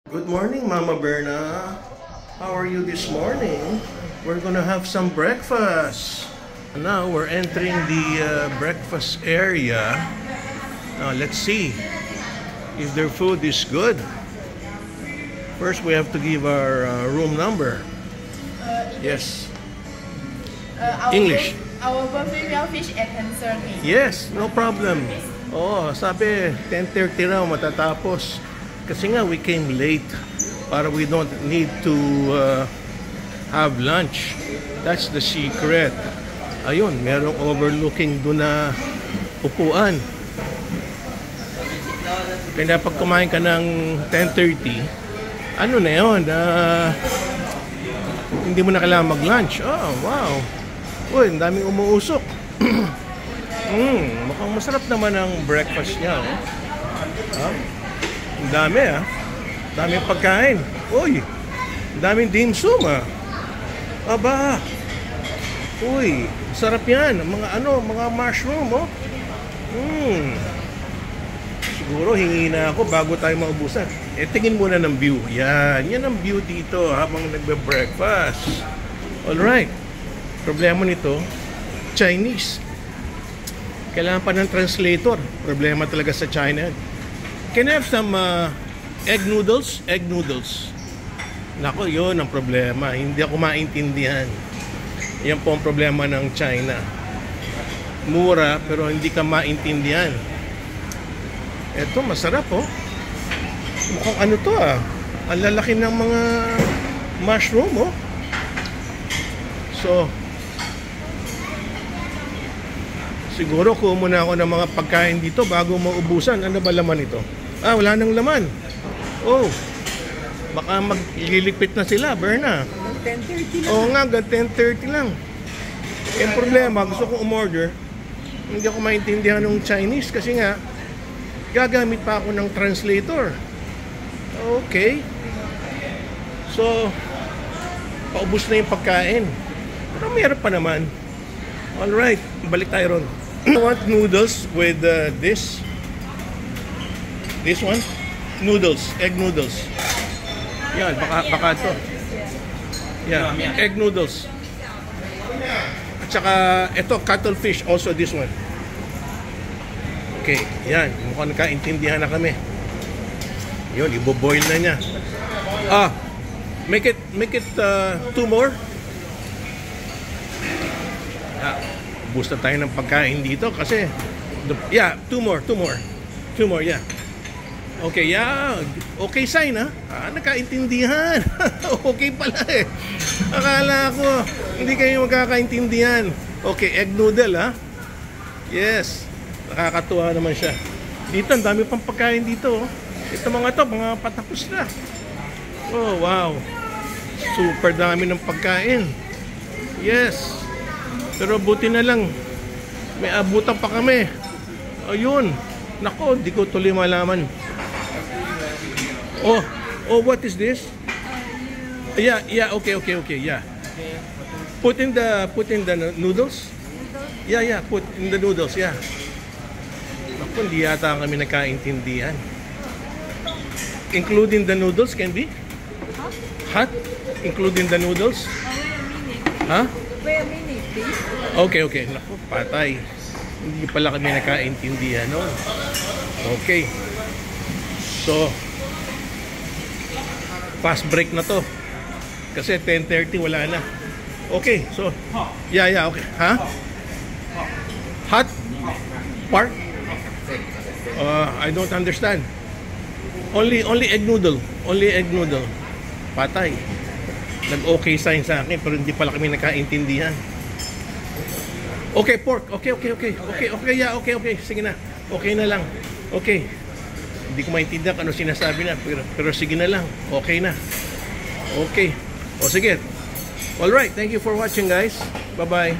Good morning, Mama Berna. How are you this morning? We're gonna have some breakfast. Now we're entering the breakfast area. Now let's see if their food is good. First, we have to give our room number. Yes. English. Our buffet will finish at 10:30. Yes, no problem. Oh, sabi 10:30 raw matatapos. Kasi nga we came late para we don't need to have lunch. That's the secret. Ayun, merong overlooking doon na upuan. Kaya pag kumain ka ng 10:30, ano na yun? Hindi mo na kailangan mag-lunch. Oh, wow. Uy, ang daming umuusok. Mukhang masarap naman ang breakfast niya. Ang dami daming pagkain. Uy, ang daming dim sum Aba. Uy, sarap yan. Mga mushroom Siguro hingi na ako bago tayo maubusan. Tingin muna ng view. Yan ang view dito habang nagbe-breakfast. Alright. Problema nito, Chinese. Kailangan pa ng translator. Problema talaga sa China. Can I have some egg noodles? Egg noodles. Nako, yun ang problema. Hindi ako maintindihan. Yan po ang problema ng China. Mura, pero hindi ka maintindihan. Eto, masarap Mukhang ano to Ang lalaki ng mga mushroom So, siguro kuha muna ako ng mga pagkain dito bago maubusan. Ano ba laman ito? Wala nang laman. Oh, baka magliligpit na sila, Berna. 10:30 lang. Oo nga, 10:30 lang. Yung problema, gusto kong umorder. Hindi ako maintindihan ng Chinese kasi nga, gagamit pa ako ng translator. Okay. So, paubos na yung pagkain. Pero meron pa naman. Alright, balik tayo ron. I want noodles with this one. Noodles, egg noodles. Yan, baka to. Yeah, egg noodles. At saka, ito, cuttlefish, also this one. Okay, yan. Mukhang nakaintindihan na kami. Yun, iboboil na niya. Make it 2 more. Ubus na tayo ng pagkain dito kasi 2 more, yeah. Okay, okay sign nakaintindihan. Okay pala Akala ko hindi kayo magkakaintindihan. Okay, egg noodle Yes, nakakatuwa naman siya. Dito ang dami pang pagkain dito Ito mga patapos na. Oh, wow. Super dami ng pagkain. Yes. Pero buti na lang may abutan pa kami. Ayun. Nako, di ko tuloy malaman. Oh, what is this? Yeah, okay, yeah. Put in the noodles? Yeah, put in the noodles, yeah. Nako, hindi yata kami nagkaintindihan. Including the noodles can be? Hot? Including the noodles? Wait a minute, please. Okay. Naku, patay. Hindi pala kami nakaintindihan Okay. So, fast break na to. Kasi 10:30 wala na. Okay, so, yeah, okay. Hot? Part? I don't understand. Only egg noodle. Patay. Nag-okay sign sa akin pero hindi pala kami nakaintindihan. Okay, pork. Okay. Yeah, okay. Sige na. Okay na lang. Okay. Hindi ko maintindihan ano sinasabi na pero sige na lang. Okay na. Okay. O sige. All right. Thank you for watching, guys. Bye-bye.